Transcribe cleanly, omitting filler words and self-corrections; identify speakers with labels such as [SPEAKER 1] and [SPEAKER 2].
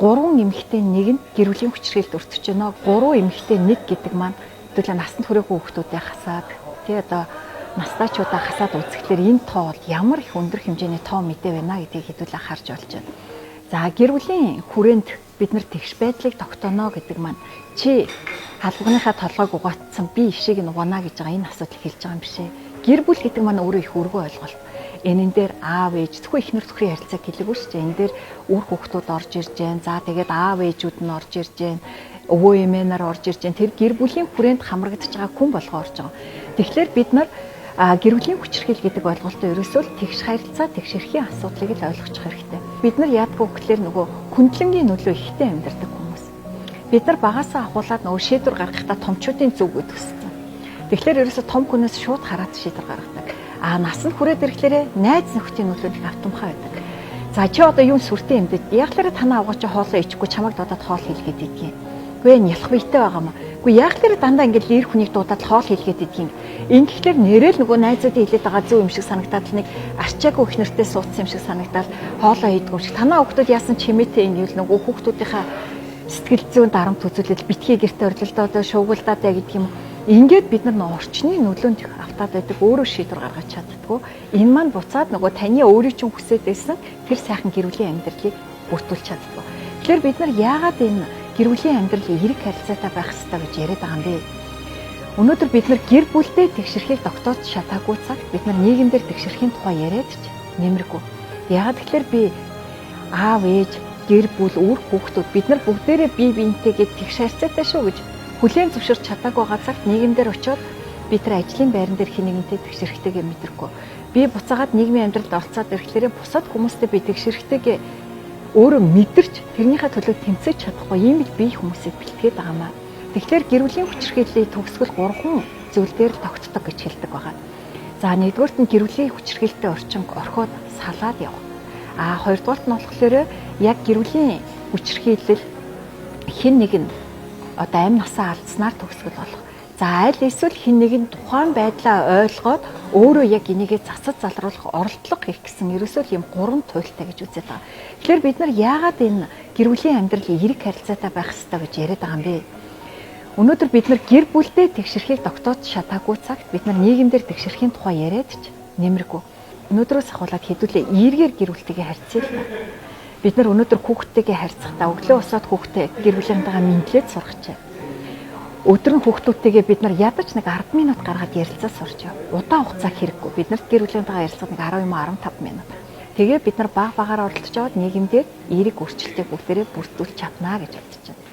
[SPEAKER 1] 3 эмэгтэй нэгэнд гэр бүлийн хүчирхийлэлд өртөж байна. 3 эмэгтэй 1 гэдэг маань хэдүүлээ насанд хүрээгүй хүүхдүүдээ хасаад тий одоо настайчуудаа хасаад үзэхлээр энэ тоо бол ямар их өндөр хэмжээний тоо мэдээ байна гэдгийг хэдүүлээ харж болж байна. За гэр бүлийн хүрээнд бид нар тэгш байдлыг тогтооно гэдэг маань чи халбагныхаа толгойг угаатсан би ишийг нь угаана гэж байгаа энэ асуудал хэлж байгаа юм биш ээ. Гэр бүл гэдэг маань өөрөө их өргөө ойлголт. Энэн дээр аав ээж зөвхөн эхнэр төхрийн харилцааг хэлээгүй шүү дээ. Энэ дээр үр хүүхдүүд орж ирж байна. За тэгээд аав ээжүүд нь орж ирж байна. Өвөө эмээ нар орж ирж байна. Тэр гэр бүлийн хүрээнд хамрагдаж байгаа хүн болгоо орж байгаа. Тэгэхээр бид нар гэр бүлийн хүчирхийлэл гэдэг ойлголтоо ерөөсөө тэгш харилцаа, тэгш эрхийн асуудлыг л ойлгочих хэрэгтэй. Бид нар яадгүй гэхлээр нөгөө хүндлэнгийн нөлөө ихтэй амьдардаг хүмүүс. Бид нар багасаа ахуулаад нөгөө шийдвэр гаргахдаа томчуудын зүг гэдэг үссэн. Тэгэхээр ерөөсөө том хүнээс шууд хараад шийдвэр гаргадаг. Насанд хүрээд ирэхлээр найз нөхдийн нөлөө их автомхай байдаг. За чи одоо юу сүртэй юм бэ? Яаглаараа танаа авгаач хоолоо ичихгүй чамайг дуудаад хоол хийлгээд идэгин. Үгүй энэ ялах биетэй байгаа маа. Үгүй яаглаараа дандаа ингээл ир хүнийг дуудаад хоол хийлгээд идэгин. Ингэхлээр нэрэл нөгөө найзуудын хэлээд байгаа зөв юм шиг санагдаад нэг арчаагүй их нэртэй суудсан юм шиг санагдаад хоолоо идэггүй шиг танаа хүүхдүүд яасан чимээтэй ингэвэл нөгөө хүүхдүүдийнхаа сэтгэл зүйн дарамт үзүүлэл битгий гэрте орилдоод шуугуулдаад гэдэг юм. Ингээд бид нар орчны нөлөөнд автаад байдаг өөрөө шийдвэр гаргаж чаддаггүй. Энэ маань буцаад нөгөө таны өөрийн чинь хүсэж байсан тэр сайхан гэр бүлийн амьдралыг бүрдүүлж чаддаггүй. Тэгэхээр бид нар яагаад энэ гэр бүлийн амьдрал эерэг харилцаатай байх хэрэгтэй гэж яриад байгаа юм бэ? Өнөөдөр бид нар гэр бүлдээ тэгшэрхийг тогтоож чадаагүй цагт бид нар нийгэмдэр тэгшэрхийн тухай яриад ч нэмэргүй. Яагаад тэгэхээр би аав ээж гэр бүл үр хүүхдүүд бид нар бүгдээрээ бие биентэйгээ тэгш харилцаатай шүү гэж хүлээн зөвшөөрч чадаагүй байгаа цагт нийгэмдэр очиод би тэр ажлын байран дээр хинэгэнтэй тэгшэрхтэйгээ мэдрэхгүй. Би буцаагаад нийгмийн амьдралд оролцоод ирэхлээр бусад хүмүүстэй би тэгшэрхтэйгээ өөрөө мэдэрч тэрнийхээ төлөө тэмцэж чадахгүй ийм бие хүмүүсийг бэлтгээд байгаа маа. Тэгэхээр гэр бүлийн хүчирхийллийн төгсгөл 3 зүйл дээр л тогтдог гэж хэлдэг байгаа. За нэгдүгээрт нь гэр бүлийн хүчирхийлэлтэй орчинг орхиод салаад явах. Хоёрдугаарт нь болохоор яг гэр бүлийн хүчирхийлэл хэн нэг нь одоо амь насаа алдснаар төгсгөл болох. За аль эсвэл хэн нэгэн тухайн байдлаа ойлгоод өөрөө яг энийгээ засаж залруулах оролдлого хийх гэсэн ерөөсөө ийм 3 туйлтай гэж үзээд байгаа. Тэгэхээр бид нар яагаад энэ гэр бүлийн амьдрал эерэг харилцаатай байх ёстой гэж яриад байгаа юм бэ? Өнөөдөр бид нар гэр бүлдээ тэгшэрхийг тогтоож чадаагүй цагт бид нар нийгэмдэр тэгшэрхийн тухай яриад ч нэмэргүй. Өнөөдрөөс ахуулаад хэдүүлээ эергээр гэр бүлтэйгээ харьцъя л та. Бид нар өнөөдөр хүүхдтэйгээ харьцахдаа өглөө босоод хүүхдээ гэр бүлийнхэнтэйгээ мэдлээд сургачаа. Өдөр нь хүүхдүүдтэйгээ бид нар ядаж нэг 10 минут гаргаад ярилцаж сурч яв. Удаан хугацаа хэрэггүй. Бид нарт гэр бүлийнхэнтэйгээ ярилцах нэг 10-15 минут. Тэгээ бид нар баг багаар оролцож аваад нийгэмдээ эерэг өөрчлөлтийг бүгдээрээ бүрдүүлж чаднаа гэж бодож байна.